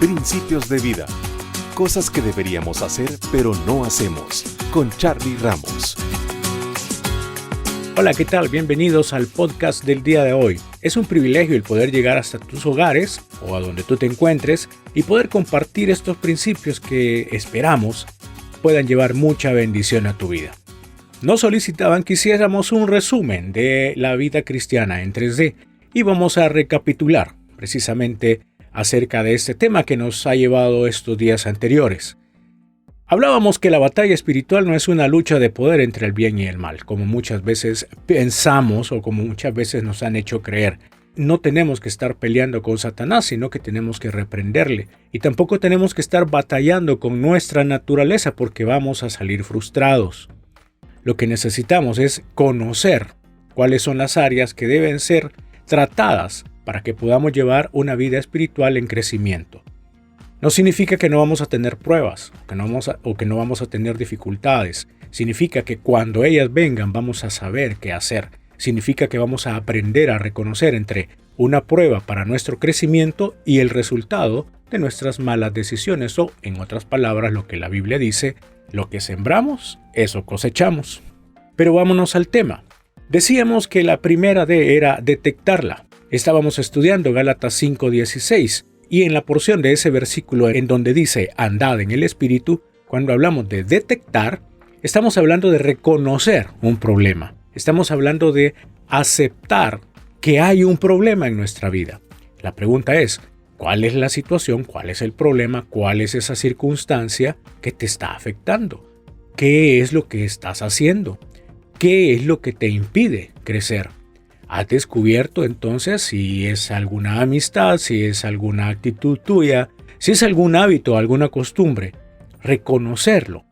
Principios de vida. Cosas que deberíamos hacer pero no hacemos. Con Charlie Ramos. Hola, ¿qué tal? Bienvenidos al podcast del día de hoy. Es un privilegio el poder llegar hasta tus hogares o a donde tú te encuentres y poder compartir estos principios que esperamos puedan llevar mucha bendición a tu vida. Nos solicitaban que hiciéramos un resumen de la vida cristiana en 3D y vamos a recapitular precisamente acerca de este tema que nos ha llevado estos días anteriores. Hablábamos que la batalla espiritual no es una lucha de poder entre el bien y el mal, como muchas veces pensamos o como muchas veces nos han hecho creer. No tenemos que estar peleando con Satanás, sino que tenemos que reprenderle. Y tampoco tenemos que estar batallando con nuestra naturaleza porque vamos a salir frustrados. Lo que necesitamos es conocer cuáles son las áreas que deben ser tratadas para que podamos llevar una vida espiritual en crecimiento. No significa que no vamos a tener pruebas o que no vamos a tener dificultades. Significa que cuando ellas vengan vamos a saber qué hacer. Significa que vamos a aprender a reconocer entre una prueba para nuestro crecimiento y el resultado de nuestras malas decisiones o, en otras palabras, lo que la Biblia dice, lo que sembramos, eso cosechamos. Pero vámonos al tema. Decíamos que la primera D era detectarla. Estábamos estudiando Gálatas 5:16. Y en la porción de ese versículo en donde dice andad en el Espíritu, cuando hablamos de detectar, estamos hablando de reconocer un problema. Estamos hablando de aceptar que hay un problema en nuestra vida. La pregunta es, ¿cuál es la situación? ¿Cuál es el problema? ¿Cuál es esa circunstancia que te está afectando? ¿Qué es lo que estás haciendo? ¿Qué es lo que te impide crecer? ¿Has descubierto entonces si es alguna amistad, si es alguna actitud tuya, si es algún hábito, alguna costumbre? Reconocerlo,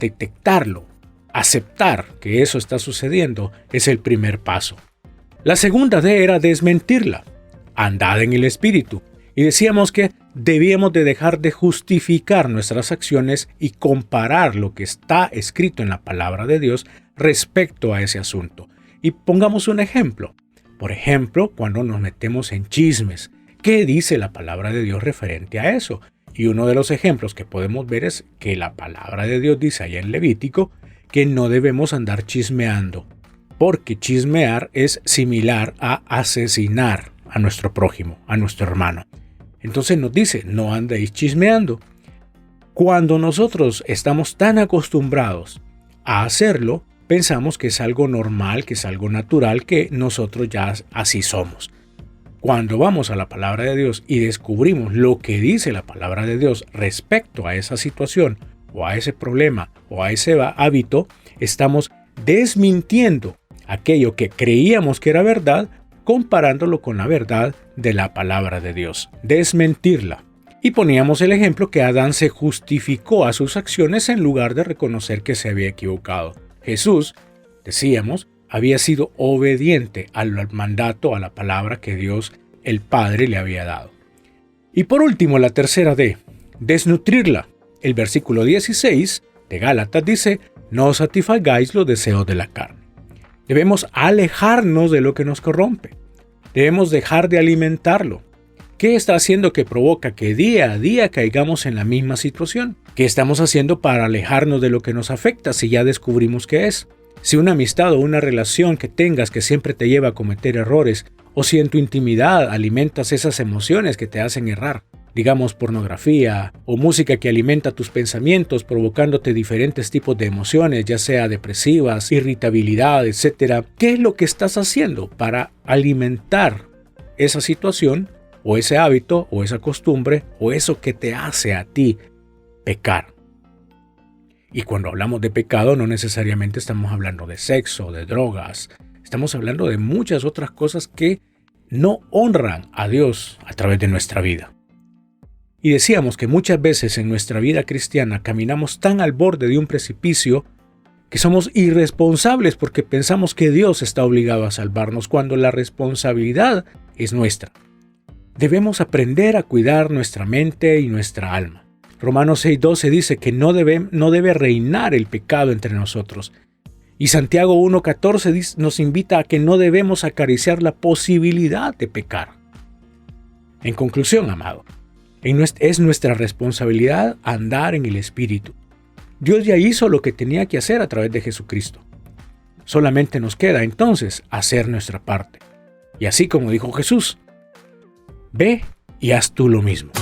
detectarlo, aceptar que eso está sucediendo es el primer paso. La segunda D era desmentirla, andad en el Espíritu. Y decíamos que debíamos de dejar de justificar nuestras acciones y comparar lo que está escrito en la palabra de Dios respecto a ese asunto. Y pongamos un ejemplo. Por ejemplo, cuando nos metemos en chismes, ¿qué dice la palabra de Dios referente a eso? Y uno de los ejemplos que podemos ver es que la palabra de Dios dice allá en Levítico que no debemos andar chismeando, porque chismear es similar a asesinar a nuestro prójimo, a nuestro hermano. Entonces nos dice, no andéis chismeando. Cuando nosotros estamos tan acostumbrados a hacerlo, pensamos que es algo normal, que es algo natural, que nosotros ya así somos. Cuando vamos a la palabra de Dios y descubrimos lo que dice la palabra de Dios respecto a esa situación, o a ese problema, o a ese hábito, estamos desmintiendo aquello que creíamos que era verdad, comparándolo con la verdad de la palabra de Dios. Desmentirla. Y poníamos el ejemplo que Adán se justificó a sus acciones en lugar de reconocer que se había equivocado. Jesús, decíamos, había sido obediente al mandato, a la palabra que Dios, el Padre, le había dado. Y por último, la tercera D, desnutrirla. El versículo 16 de Gálatas dice, no satisfagáis los deseos de la carne. Debemos alejarnos de lo que nos corrompe. Debemos dejar de alimentarlo. ¿Qué está haciendo que provoca que día a día caigamos en la misma situación? ¿Qué estamos haciendo para alejarnos de lo que nos afecta si ya descubrimos qué es? Si una amistad o una relación que tengas que siempre te lleva a cometer errores, o si en tu intimidad alimentas esas emociones que te hacen errar, digamos pornografía o música que alimenta tus pensamientos provocándote diferentes tipos de emociones, ya sea depresivas, irritabilidad, etc. ¿Qué es lo que estás haciendo para alimentar esa situación o ese hábito o esa costumbre o eso que te hace a ti pecar? Y cuando hablamos de pecado no necesariamente estamos hablando de sexo, de drogas, estamos hablando de muchas otras cosas que no honran a Dios a través de nuestra vida. Y decíamos que muchas veces en nuestra vida cristiana caminamos tan al borde de un precipicio que somos irresponsables porque pensamos que Dios está obligado a salvarnos cuando la responsabilidad es nuestra. Debemos aprender a cuidar nuestra mente y nuestra alma. Romanos 6:12 dice que no debe reinar el pecado entre nosotros. Y Santiago 1:14 nos invita a que no debemos acariciar la posibilidad de pecar. En conclusión, amado, Es nuestra responsabilidad andar en el Espíritu. Dios ya hizo lo que tenía que hacer a través de Jesucristo. Solamente nos queda entonces hacer nuestra parte. Y así como dijo Jesús, ve y haz tú lo mismo.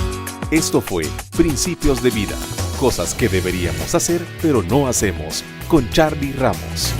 Esto fue Principios de Vida, cosas que deberíamos hacer pero no hacemos, con Charlie Ramos.